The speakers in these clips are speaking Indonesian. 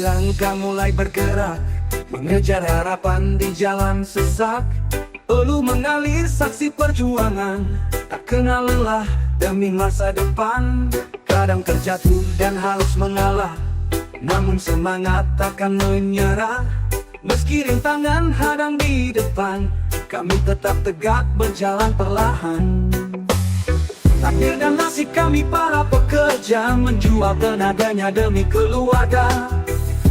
langkah mulai bergerak, mengejar harapan di jalan sesak. Elu mengalir saksi perjuangan, tak kenal lelah demi masa depan. Kadang terjatuh dan harus mengalah, namun semangat takkan menyerah. Meski rintangan hadang di depan, kami tetap tegak berjalan perlahan. Takdir dan nasib kami para pekerja, menjual tenaganya demi keluarga.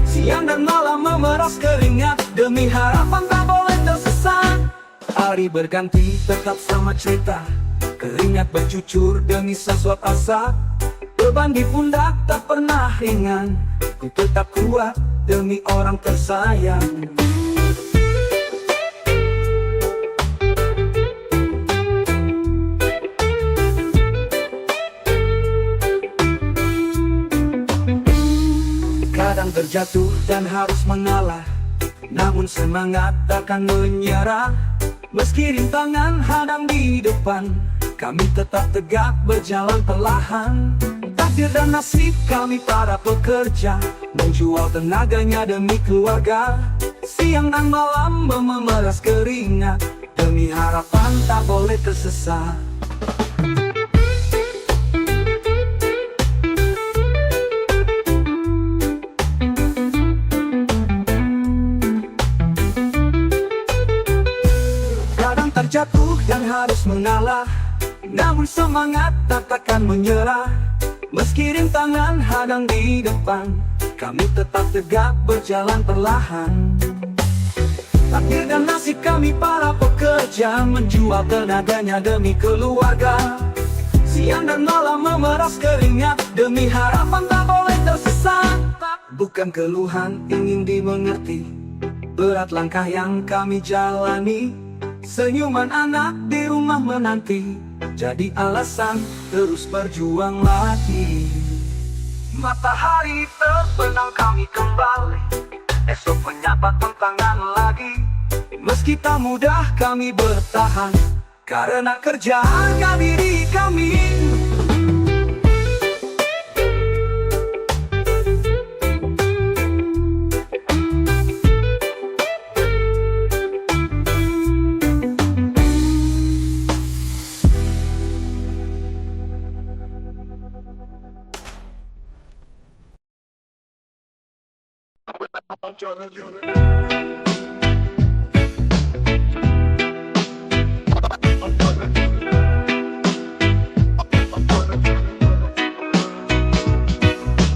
Siang dan malam memeras keringat, demi harapan tak boleh tersesat. Hari berganti tetap sama cerita, keringat bercucur demi sesuatu asa. Beban di pundak tak pernah ringan, ku tetap kuat demi orang tersayang. Kadang terjatuh dan harus mengalah, namun semangat takkan menyerah. Meski rintangan hadang di depan, kami tetap tegak berjalan perlahan. Takdir dan nasib kami para pekerja, menjual tenaganya demi keluarga. Siang dan malam memeras keringat, demi harapan tak boleh tersesat. Terjatuh dan harus mengalah, namun semangat takkan menyerah. Meski rintangan hadang di depan, kami tetap tegak berjalan perlahan. Takdir dan nasib kami para pekerja, menjual tenaganya demi keluarga. Siang dan malam memeras keringat, demi harapan tak boleh tersesat. Bukan keluhan ingin dimengerti, berat langkah yang kami jalani. Senyuman anak di rumah menanti, jadi alasan terus berjuang lagi. Matahari terbenam kami kembali, esok menyapa tantangan lagi. Meski tak mudah kami bertahan, karena kerjaan diri kami.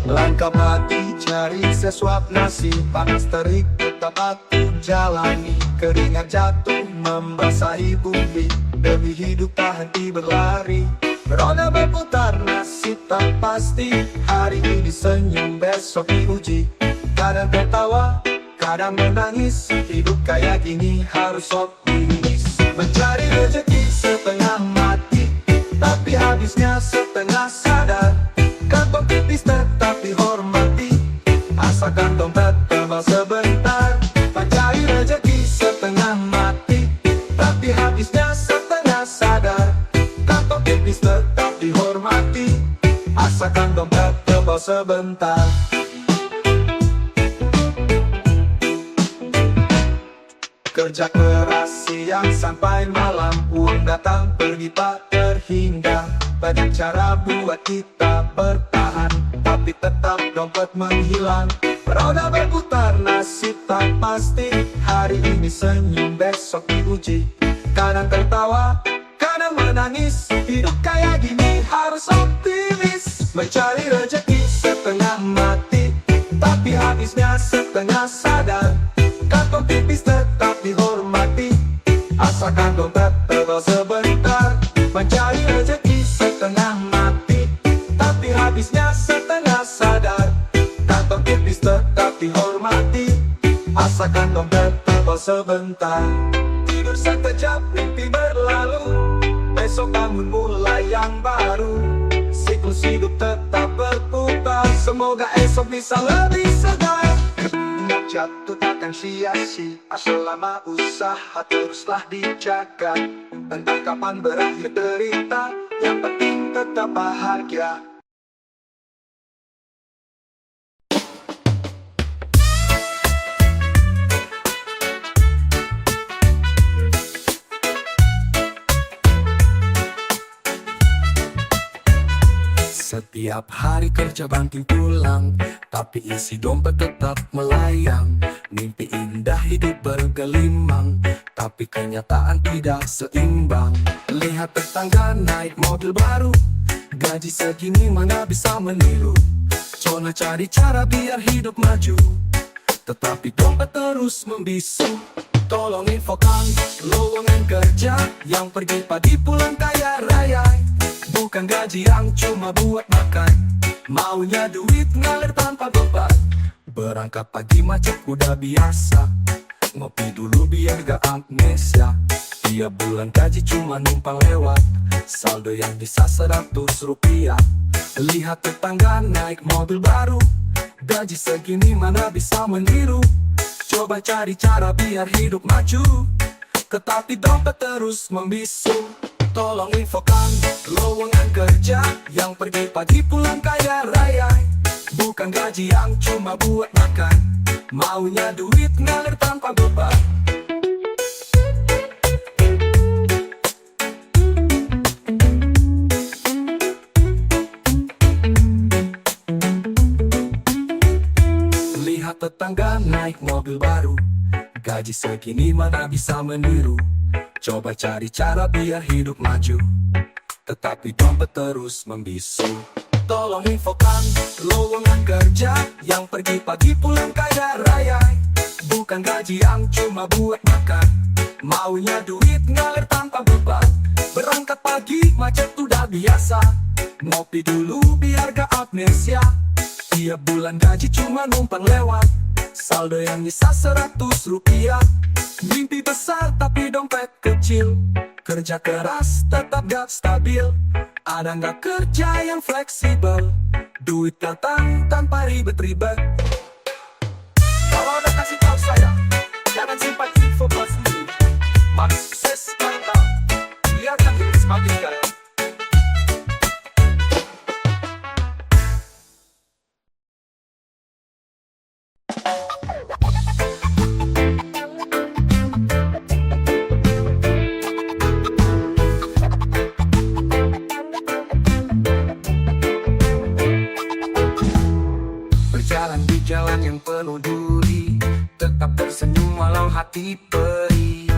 Langkah mati cari sesuap nasi, panas terik tetap aku jalani. Keringat jatuh membasahi bumi, demi hidup tak henti berlari. Roda berputar nasib tak pasti, hari ini senyum besok diuji. Kadang tertawa, kadang menangis, hidup kayak gini harus optimis. Mencari rezeki setengah mati, tapi habisnya setengah sadar. Kantong tipis tetap dihormati, asalkan dompet tebal sebentar. Mencari rezeki setengah mati, tapi habisnya setengah sadar. Kantong tipis tetap dihormati, asalkan dompet tebal sebentar. Kerja keras siang sampai malam, uang datang pergi tak terhingga. Banyak cara buat kita bertahan, tapi tetap dompet menghilang. Roda berputar nasib tak pasti, hari ini senyum besok diuji. Kadang tertawa, kadang menangis, hidup kayak gini harus optimis. Mencari rezeki setengah mati, tapi habisnya setengah sadar. Kantong tipis tetap dihormati, asalkan dompet tebal sebentar. Mencari rezeki setengah mati, tapi habisnya setengah sadar. Kantong tipis tetap dihormati, asalkan dompet tebal sebentar. Tidur sekejap, mimpi berlalu, besok bangun mulai yang baru. Siklus hidup tetap berputar, semoga esok bisa lebih segar. Jatuh takkan sia-sia, selama usaha teruslah dijaga. Entah kapan berakhir derita, yang penting tetap bahagia. Tiap hari kerja banting tulang, tapi isi dompet tetap melayang. Mimpi indah hidup bergelimang, tapi kenyataan tidak seimbang. Lihat tetangga naik mobil baru, gaji segini mana bisa meniru. Coba cari cara biar hidup maju, tetapi dompet terus membisu. Tolong infokan lowongan kerja yang pergi pagi pulang kaya raya. Bukan gaji yang cuma buat makan, maunya duit ngalir tanpa beban. Berangkat pagi macet udah biasa, ngopi dulu biar gak amnesia. Tiap bulan gaji cuma numpang lewat, saldo yang bisa 100 rupiah. Lihat tetangga naik mobil baru, gaji segini mana bisa meniru. Coba cari cara biar hidup maju, tetapi dompet terus membisu. Tolong infokan lowongan kerja yang pergi pagi pulang kaya raya. Bukan gaji yang cuma buat makan, maunya duit ngalir tanpa beban. Lihat tetangga naik mobil baru, gaji segini mana bisa meniru. Coba cari cara biar hidup maju, tetapi dompet terus membisu. Tolong infokan lowongan kerja yang pergi pagi pulang kaya raya. Bukan gaji yang cuma buat makan, maunya duit ngalir tanpa beban. Berangkat pagi macet udah biasa, ngopi dulu biar gak amnesia. Tiap bulan gaji cuma numpang lewat, saldo yang nyisa 100 rupiah. Mimpi besar tapi dompet kecil, kerja keras tetap gak stabil. Ada gak kerja yang fleksibel, duit datang tanpa ribet-ribet. Kalau ada kasih tahu saya, jangan simpan info buat sendiri. Mari sukses mantap, biarkan diri semakin kaya. Berjalan di jalan yang penuh duri, tetap tersenyum walau hati perih.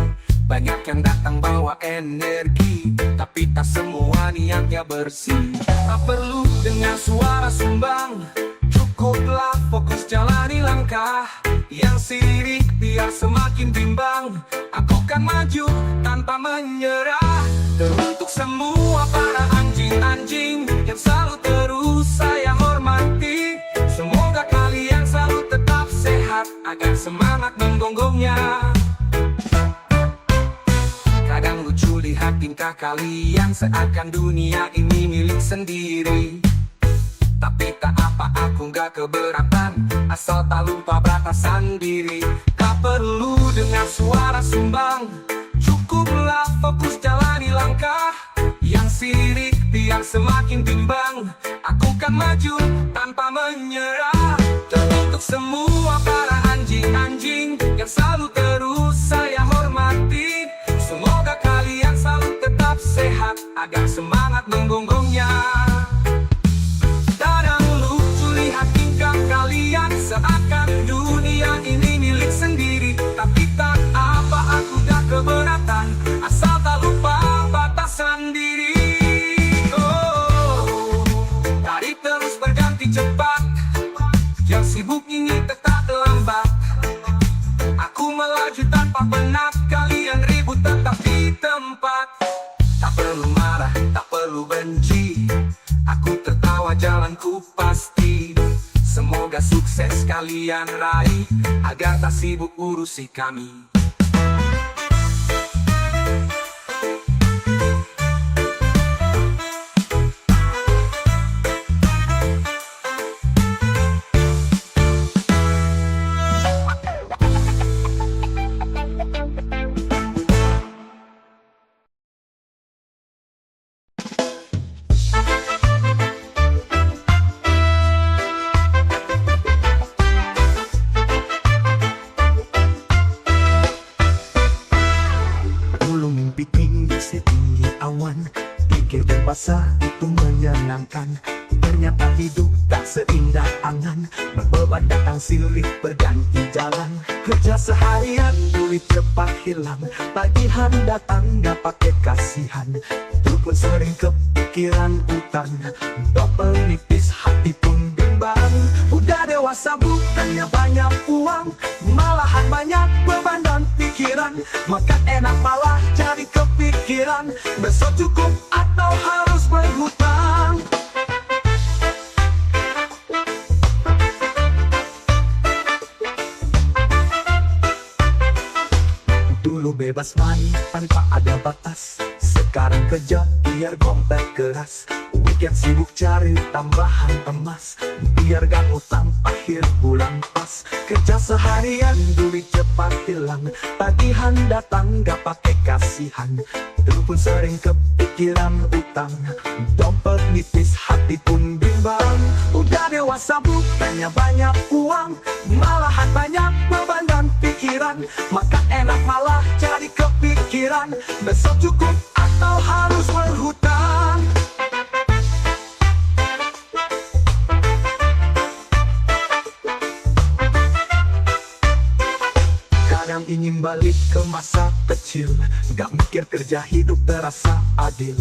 Banyak yang datang bawa energi, tapi tak semua niatnya bersih. Tak perlu dengar suara sumbang, cukuplah fokus jalani langkah. Yang sirik biar semakin bimbang, aku kan maju tanpa menyerah. Teruntuk semua para anjing-anjing yang selalu terus saya hormati, semoga kalian selalu tetap sehat agar semangat menggonggongnya. Kadang lucu lihat tingkah kalian seakan dunia ini milik sendiri. Tapi tak apa, aku gak keberatan, asal tak lupa batasan diri. Tak perlu dengar suara sumbang, cukuplah fokus jalani langkah. Yang sirik biar semakin bimbang, aku kan maju tanpa menyerah. Teruntuk semua para anjing-anjing yang selalu terus saya hormati, semoga kalian selalu tetap sehat agar semangat menggonggongnya. Kadang lucu lihat tingkah kalian seakan dunia ini milik sendiri. Tapi tak apa, aku gak keberatan, asal tak lupa batasan diri. Oh, hari terus berganti cepat, yang sibuk ini tetap terlambat. Aku melaju tanpa penat, kalian ribut tetap di tempat. Tak perlu marah, tak perlu benci, aku tertawa jalanku pasti. Semoga sukses kalian raih, agar tak sibuk urusi kami. Setinggi awan, pikir dan basah itu menyenangkan. Ternyata seindah angan, beban datang silih berganti jalan. Kerja seharian, duit cepat hilang, tagihan datang gak pakai kasihan. Itu pun sering kepikiran utang, double nipis hati pun bimbang. Udah dewasa bukannya banyak uang, malahan banyak beban dan pikiran. Makan enak malah jadi kepikiran, besok cukup atau harus berhutang. Dulu bebas main tanpa ada batas, sekarang kerja biar dompet keras. Weekend sibuk cari tambahan emas, biar gak utang akhir bulan pas. Kerja seharian duit cepat hilang, tagihan datang gak pakai kasihan. Dulu pun sering kepikiran utang, dompet nipis hati pun bimbang. Udah dewasa bukannya banyak uang, malahan banyak beban dan pikiran. Makan enak malah jadi kepikiran, besok cukup atau harus berhutang. Kadang ingin balik ke masa kecil, gak mikir kerja hidup terasa adil.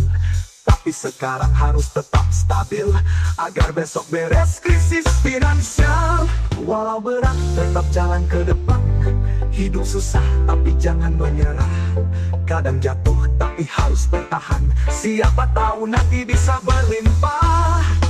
Tapi sekarang harus tetap stabil, agar besok beres krisis finansial. Walau berat tetap jalan ke depan, hidup susah tapi jangan menyerah. Kadang jatuh tapi harus bertahan, siapa tahu nanti bisa berlimpah.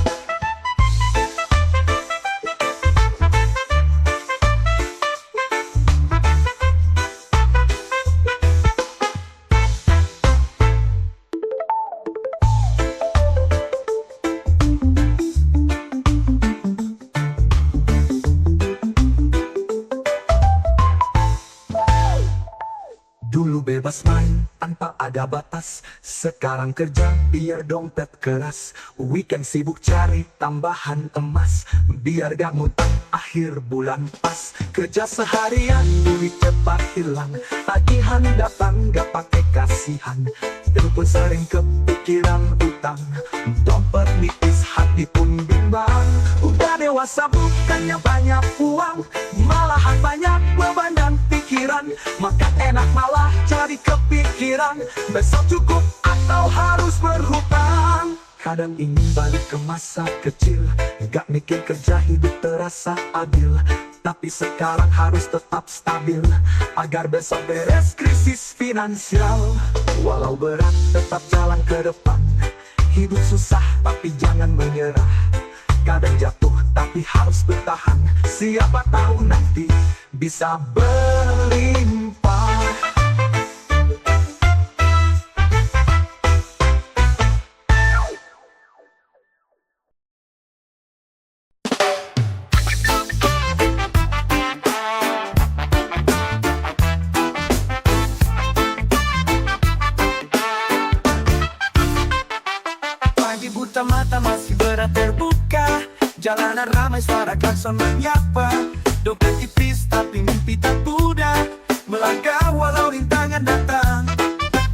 Dulu bebas main tanpa ada batas, sekarang kerja biar dompet keras. Weekend sibuk cari tambahan emas, biar gak ngutang akhir bulan pas. Kerja seharian duit cepat hilang, tagihan datang gak pakai kasihan. Dulu pun sering kepikiran utang, dompet nipis hati pun bimbang. Udah dewasa bukannya banyak uang, malahan banyak beban dan pikiran. Makan enak malah jadi kepikiran, besok cukup atau harus berhutang. Kadang ingin balik ke masa kecil, gak mikir kerja hidup terasa adil. Tapi sekarang harus tetap stabil, agar besok beres krisis finansial. Walau berat tetap jalan ke depan, hidup susah tapi jangan menyerah. Kadang jatuh tapi harus bertahan, siapa tahu nanti bisa berlimpah. Pagi buta mata masih berat terbuka, jalanan ramai suara klakson menyapa. Dompet tipis tapi mimpi tak pudar, melangkah walau rintangan datang.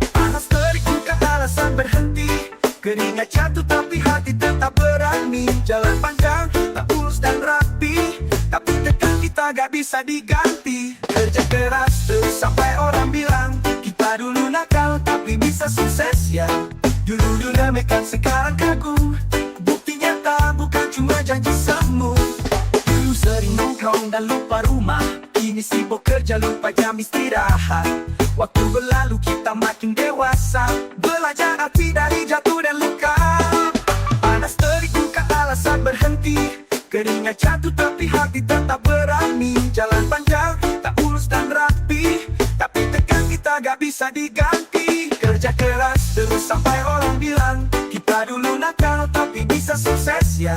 Panas terik bukan alasan berhenti, keringat jatuh tapi hati tetap berani. Jalan panjang tak mulus dan rapi, tapi tekad kita gak bisa diganti. Kerja keras terus sampai orang bilang kita dulu nakal tapi bisa sukses ya. Dulu diremehkan sekarang kagum, bukti nyata bukan cuma janji semu. Dulu sering nongkrong dan lupa rumah, kini sibuk kerja lupa jam istirahat. Waktu berlalu kita makin dewasa, belajar arti dari jatuh dan luka. Panas terik bukan alasan berhenti, keringat jatuh tapi hati tetap berani. Jalan panjang tak mulus dan rapi, tapi tekad kita gak bisa diganti. Kerja keras terus sampai orang bilang kita dulu nakal tapi bisa sukses ya.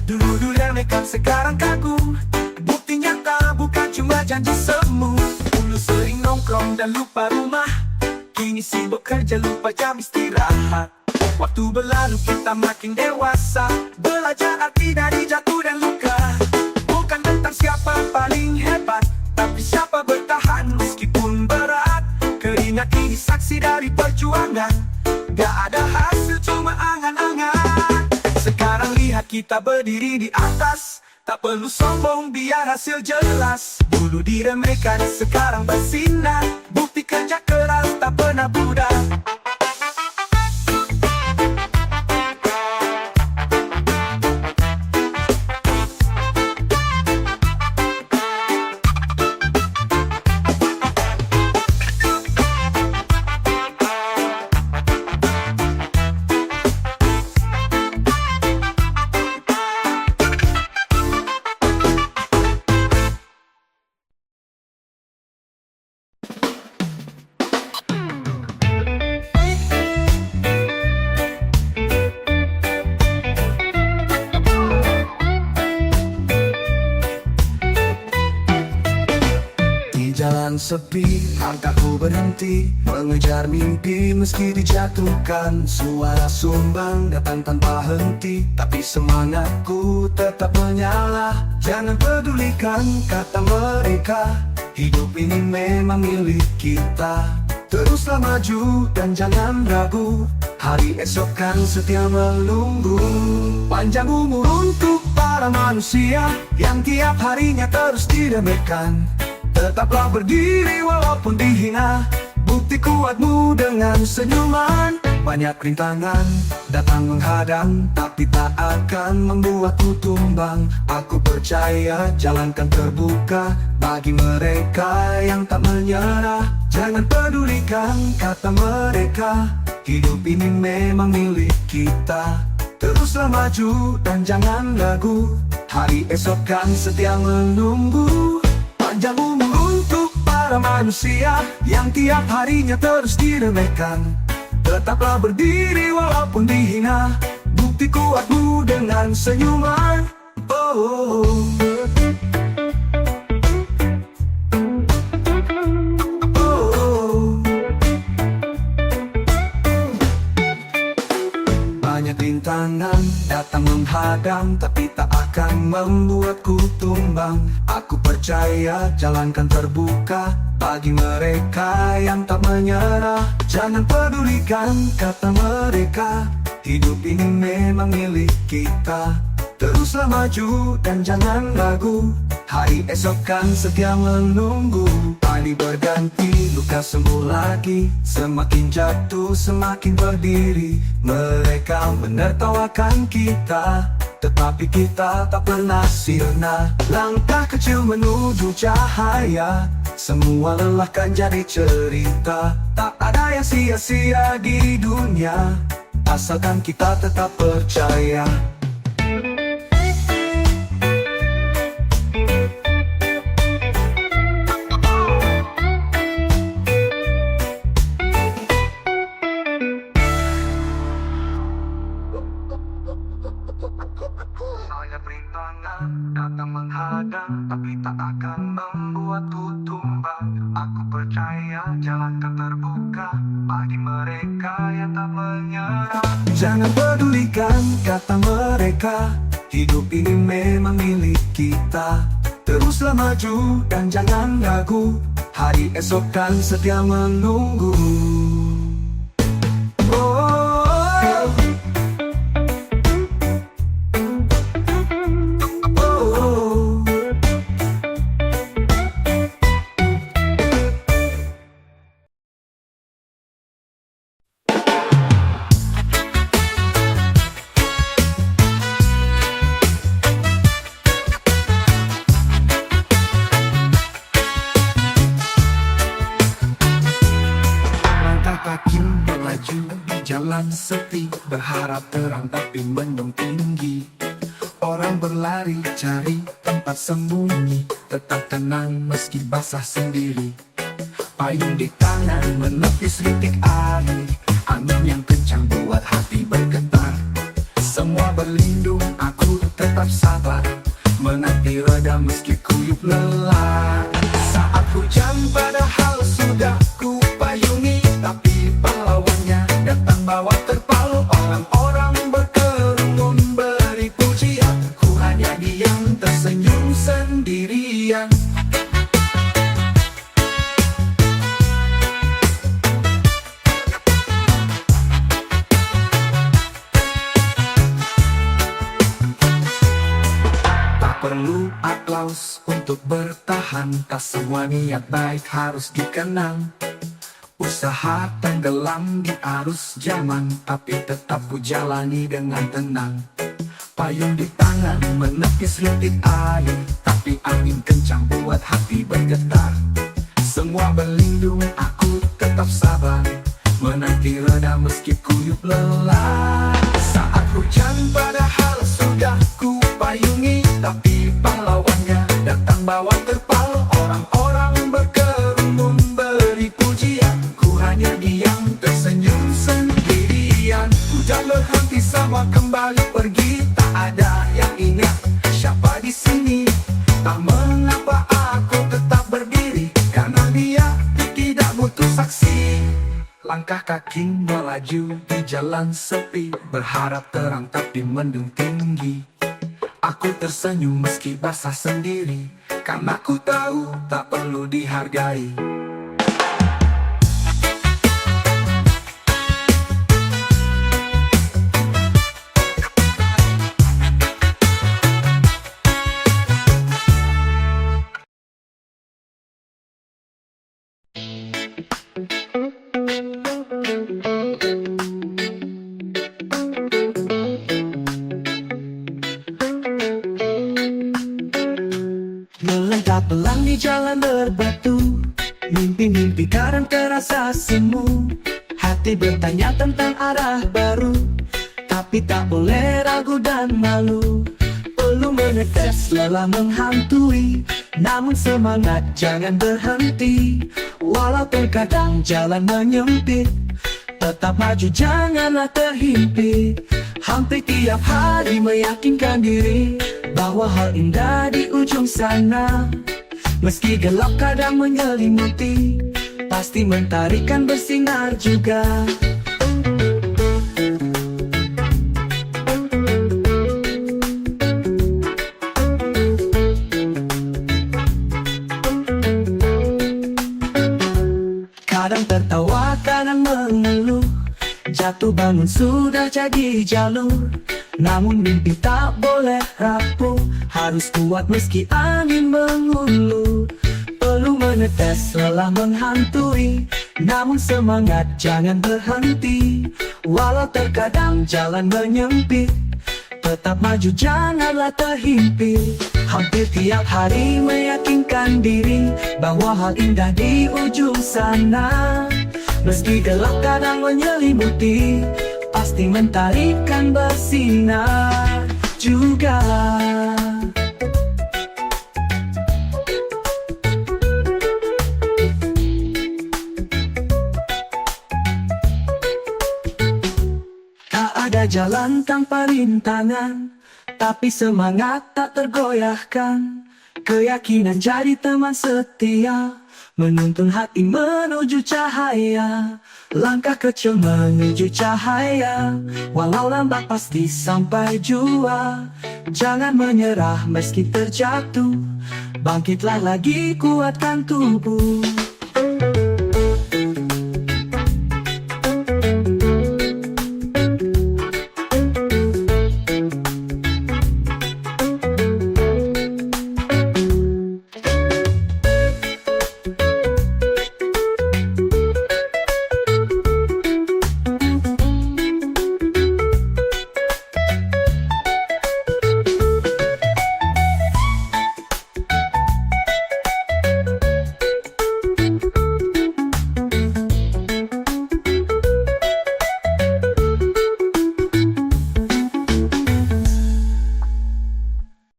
Dulu diremehkan sekarang kagum, bukti nyata bukan cuma janji semu. Dulu sering nongkrong dan lupa rumah, kini sibuk kerja lupa jam istirahat. Waktu berlalu kita makin dewasa, belajar arti dari jatuh dan luka. Bukan tentang siapa paling hebat, tapi siapa bertahan meskipun berat. Keringat ini saksi dari perjuangan, gak ada hasil cuma angan-angan. Sekarang lihat kita kita berdiri di atas. Tak perlu sombong biar hasil jelas. Dulu diremehkan, sekarang bersinar. Bukti kerja keras tak pernah pudar. Jalan sepi, langkahku berhenti mengejar mimpi meski dijatuhkan. Suara sumbang datang tanpa henti, tapi semangatku tetap menyala. Jangan pedulikan kata mereka, hidup ini memang milik kita. Teruslah maju dan jangan ragu, hari esok kan setia menunggu. Panjang umur untuk para manusia yang tiap harinya terus diremehkan. Tetaplah berdiri walaupun dihina, bukti kuatmu dengan senyuman. Banyak rintangan datang menghadang, tapi tak akan membuatku tumbang. Aku percaya jalan kan terbuka bagi mereka yang tak menyerah. Jangan pedulikan kata mereka, hidup ini memang milik kita. Teruslah maju dan jangan ragu, hari esok kan setia menunggu. Panjang umur untuk para manusia yang tiap harinya terus diremehkan. Tetaplah berdiri walaupun dihina, bukti kuatmu dengan senyuman. Oh. Banyak rintangan datang menghadang, tapi tak akan membuatku tumbang. Aku percaya jalan kan terbuka bagi mereka yang tak menyerah. Jangan pedulikan kata mereka, hidup ini memang milik kita. Teruslah maju dan jangan ragu, hari esok kan setia menunggu. Padi berganti, luka sembuh lagi, semakin jatuh semakin berdiri. Mereka menertawakan kita, tetapi kita tak pernah sirna. Langkah kecil menuju cahaya, semua lelah kan jadi cerita. Tak ada yang sia-sia di dunia, asalkan kita tetap percaya. Banyak rintangan datang menghadang, tapi tak akan membuatku tumbang. Aku percaya jalan kan terbuka bagi mereka yang tak menyerah. Jangan pedulikan kata mereka, hidup ini memang milik kita. Teruslah maju dan jangan ragu, hari esok kan setia menunggu. Kaki melaju di jalan sepi, berharap terang tapi mendung tinggi. Orang berlari cari tempat sembunyi, tetap tenang meski basah sendiri. Payung di tangan menepis rintik air, angin yang kencang buat hati bergetar. Semua berlindung, aku tetap sabar, menanti reda meski kuyup lelah. Saat hujan padahal sudah ku payungi, tapi pahlawannya datang bawa terpal. Orang-orang berkerumun beri pujian, ku hanya diam tersenyum sendirian. untuk bertahan. Tak semua niat baik harus dikenang. Usaha tenggelam di arus zaman, tapi tetap ku jalani dengan tenang. Payung di tangan menepis rintik air, tapi angin kencang buat hati bergetar. Semua berlindung, aku tetap sabar, menanti reda meski kuyup lelah. Saat hujan padahal sudah ku payungi, tapi pahlawannya datang bawa terpal. Orang-orang berkerumun beri pujian, ku hanya diam tersenyum sendirian. Hujan berhenti sama kembali pergi, tak ada yang ingat siapa di sini. Tak mengapa aku tetap berdiri, karena dia tidak butuh saksi. Langkah kaki melaju di jalan sepi, berharap terang tapi mendung tinggi. Aku tersenyum meski basah sendiri, karena ku tahu tak perlu dihargai. Melangkah pelan di jalan berbatu, mimpi-mimpi kadang terasa semu. Hati bertanya tentang arah baru, tapi tak boleh ragu dan malu. Perlu menetes lelah menghantui, namun semangat jangan berhenti. Walau terkadang jalan menyempit, tetap maju janganlah terhimpit. Hampir tiap hari meyakinkan diri bahwa hal indah di ujung sana. Meski gelap kadang menyelimuti, pasti mentari kan bersinar juga. Kadang tertawa, kadang mengeluh, jatuh bangun sudah jadi jalur. Namun mimpi tak boleh rapuh, harus kuat meski angin mengulur. Perlu menetes lelah menghantui, namun semangat jangan berhenti. Walau terkadang jalan menyempit, tetap maju janganlah terhimpit. Hampir tiap hari meyakinkan diri bahwa hal indah di ujung sana. Meski gelap kadang menyelimuti, pasti mentari kan bersinar juga. Tak ada jalan tanpa rintangan, tapi semangat tak tergoyahkan. Keyakinan jadi teman setia, menuntun hati menuju cahaya. Langkah kecil menuju cahaya, walau lambat pasti sampai jua. Jangan menyerah meski terjatuh, bangkitlah lagi kuatkan tubuh.